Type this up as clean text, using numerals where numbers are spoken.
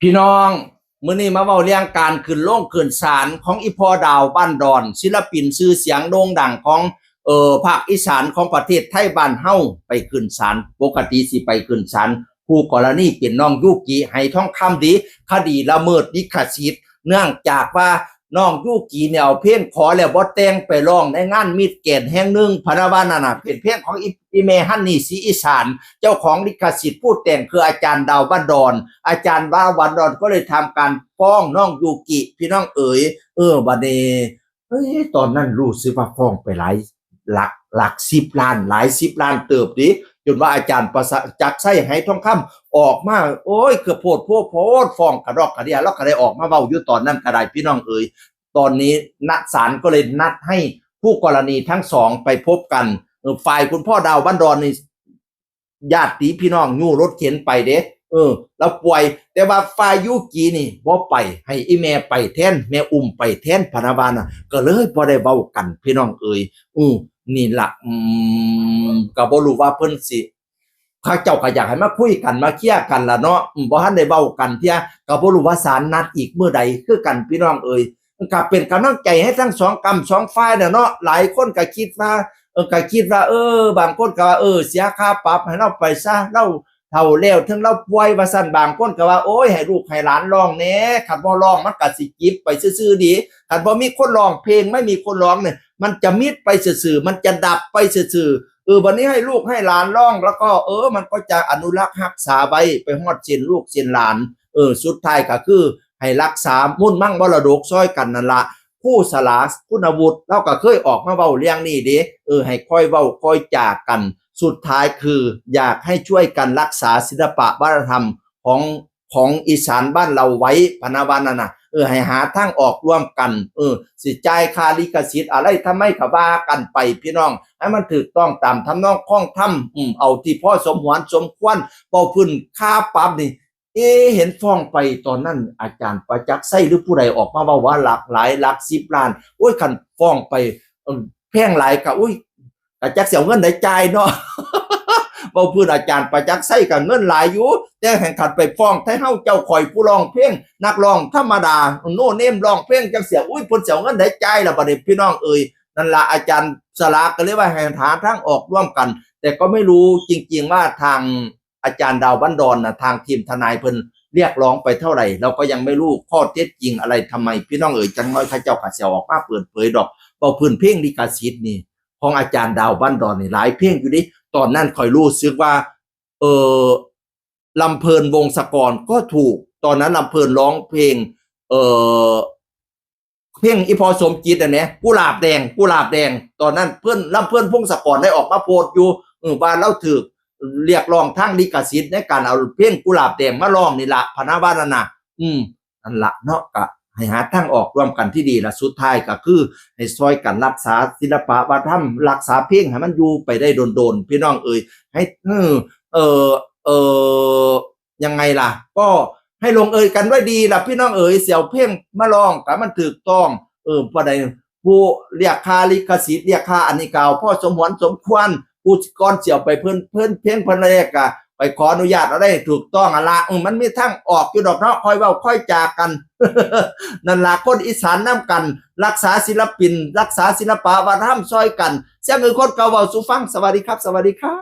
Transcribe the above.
พี่น้องมื้อนี้มาเว้าเรื่องการขึ้นโรงขึ้นศาลของอีพ่อดาวบ้านดอนศิลปินชื่อเสียงโด่งดังของภาคอีสานของประเทศไทยบ้านเฮาไปขึ้นศาลปกติสิไปขึ้นศาลคู่กรณีเป็นน้องยุกิไหทองคำดีคดีละเมิดลิขสิทธิ์เนื่องจากว่าน้องยุกิเนี่ยเอาเพลงขอแล้วบ่แต่งไปร้องในงานมิตรเกตแห่งหนึ่งพะนะว่านั่นน่ะเป็นเพลงของอีแม่ฮันนี่ศรีอีสานเจ้าของลิขสิทธิ์ผู้แต่งคืออาจารย์ดาวบ้านดอนอาจารย์ว่าวันดอนก็เลยทำการฟ้องน้องยูกิพี่น้องเอ๋ยบัดนี้ตอนนั้นรู้สึกว่าฟ้องไปหลายหลัก10 ล้านหลาย10 ล้านเติบดิจนว่าอาจารย์ประจักษ์ไส้ไหทองคำออกมาโอ้ยคือโพดฟ้องกระดอกกระเดียแล้วก็ได้ออกมาเว้าอยู่ตอนนั้นก็ได้พี่น้องเอ๋ยตอนนี้ศาลก็เลยนัดให้ผู้กรณีทั้งสองไปพบกันฝ่ายคุณพ่อดาวบ้านดอนนี่ญาติพี่น้องยู่รถเข็นไปเด้แล้วป่วยแต่ว่าฝ่ายยุกีนี่บ่ไปให้อีแม่ไปแทนแม่อุ้มไปแทนพะนะว่าน่ะก็เลยบ่ได้เว้ากันพี่น้องเอ๋ยนี่ล่ะก็บ่รู้ว่าเพิ่นสิเขาเจ้าก็อยากให้มาคุยกันมาเคลียร์กันล่ะเนาะบ่ทันได้เว้ากันเที่ยก็บ่รู้ว่าศาลนัดอีกมื้อใดคือกันพี่น้องเอ๋ยก็เป็นกำลังใจให้ทั้งสองฝ่ายน่ะเนาะหลายคนก็คิดว่าบางคนก็ว่าเสียค่าปรับให้เราไปซะเราเฒ่าแล้วถึงเราป่วยว่าซั่นบางคนก็ว่าโอ้ยให้ลูกให้หลานร้องแหน่คันบ่ร้องมันก็สิจิบไปซื่อๆดีคันบ่มีคนร้องเพลงไม่มีคนร้องเนี่ยมันจะมิดไปซื่อๆมันจะดับไปซื่อๆบัดนี้ให้ลูกให้หลานร้องแล้วก็มันก็จะอนุรักษ์รักษาไว้ไปฮอดสิ้นลูกสิ้นหลานสุดท้ายก็คือให้รักษามุ่นมั่งมรดกซอยกันนั่นล่ะครูสลาคุณวุฒิเราก็เคยออกมาเว้าเรื่องนี้เด้ให้ค่อยเว้าค่อยจากันสุดท้ายคืออยากให้ช่วยกันรักษาศิลปะวัฒนธรรมของอีสานบ้านเราไว้พะนะว่านั่นน่ะให้หาทางออกร่วมกันสิจ่ายค่าลิขสิทธิ์อะไรทำไมก็ว่ากันไปพี่น้องให้มันถูกต้องตามทำนองคล้องธรรมเอาที่พอสมหวนสมควรเว้าพื้นค่าปรับนี่เห็นฟ้องไปตอนนั้นอาจารย์ประจักษ์ไส้หรือผู้ใดออกมาว่าหลักหลายหลัก10 ล้านโอ้ยคันฟ้องไปแพงหลายก็อุ้ยอาจักษ์เสียเงินได้จ่ายเนาะเว้าพื้นอาจารย์ประจักษ์ไส้ก็เงินหลายอยู่แต่แห่งขันไปฟ้องให้เฮาเจ้าข่อยผู้ร้องเพลงนักร้องธรรมดาโนเนมร้องเพลงจังเสียอุ้ยเพิ่นเสียเงินได้จ่ายล่ะบัดนี้พี่น้องเอ๋ยนั่นล่ะอาจารย์สลาก็เลยว่าให้หาทางออกร่วมกันแต่ก็ไม่รู้จริงๆว่าทางอาจารย์ดาวบ้านดอนน่ะทางทีมทนายเพิ่นเรียกร้องไปเท่าไหร่เราก็ยังไม่รู้ข้อเท็จจริงอะไรทำไมพี่น้องเอ๋ยจังน้อยเขาเจ้าก็สิออกมาเปิดเผยดอกเว้าพื้นเพลงลิขสิทธิ์นี่ของอาจารย์ดาวบ้านดอนนี่หลายเพลงอยู่ดิตอนนั้นค่อยรู้สึกว่าลำเพลินวงศกรก็ถูกตอนนั้นลำเพลินร้องเพลงเพลงอีพอสมจิตอันเนี้ยกุหลาบแดงตอนนั้นเพื่อนลำเพลินพงศกรได้ออกมาโพสต์อยู่ว่าเราถูกเรียกร้องทางลิขสิทธิ์ในการเอาเพลงกุหลาบแดงมาร้องนี่ล่ะพะนะว่านั่นน่ะนั่นล่ะเนาะก็ให้หาทางออกร่วมกันที่ดีล่ะสุดท้ายก็คือให้ช่วยกันรักษาศิลปะวัฒนธรรมรักษาเพลงให้มันอยู่ไปได้โดนๆพี่น้องเอ๋ยให้ยังไงล่ะก็ให้ลงเอยกันด้วยดีล่ะพี่น้องเอ๋ยเสี่ยวเพ่งมาลองแต่มันถูกต้องบ่ได้ผู้เรียกค่าลิขสิทธิ์เรียกค่าอันนี้กล่าวพ่อสมหวนสมควรผู้ก่อนเสี่ยวไปเพิ่นเพลงเพิ่นแรกก็ไปขออนุญาตเอาได้ถูกต้องอะล่ะมันมีทางออกอยู่ดอกเนาะค่อยเว้าค่อยจากัน นั่นล่ะคนอีสานนำกันรักษาศิลปินรักษาศิลปะวัฒนธรรมซอยกันเสียงคนเก่าเว้าสู่ฟังสวัสดีครับ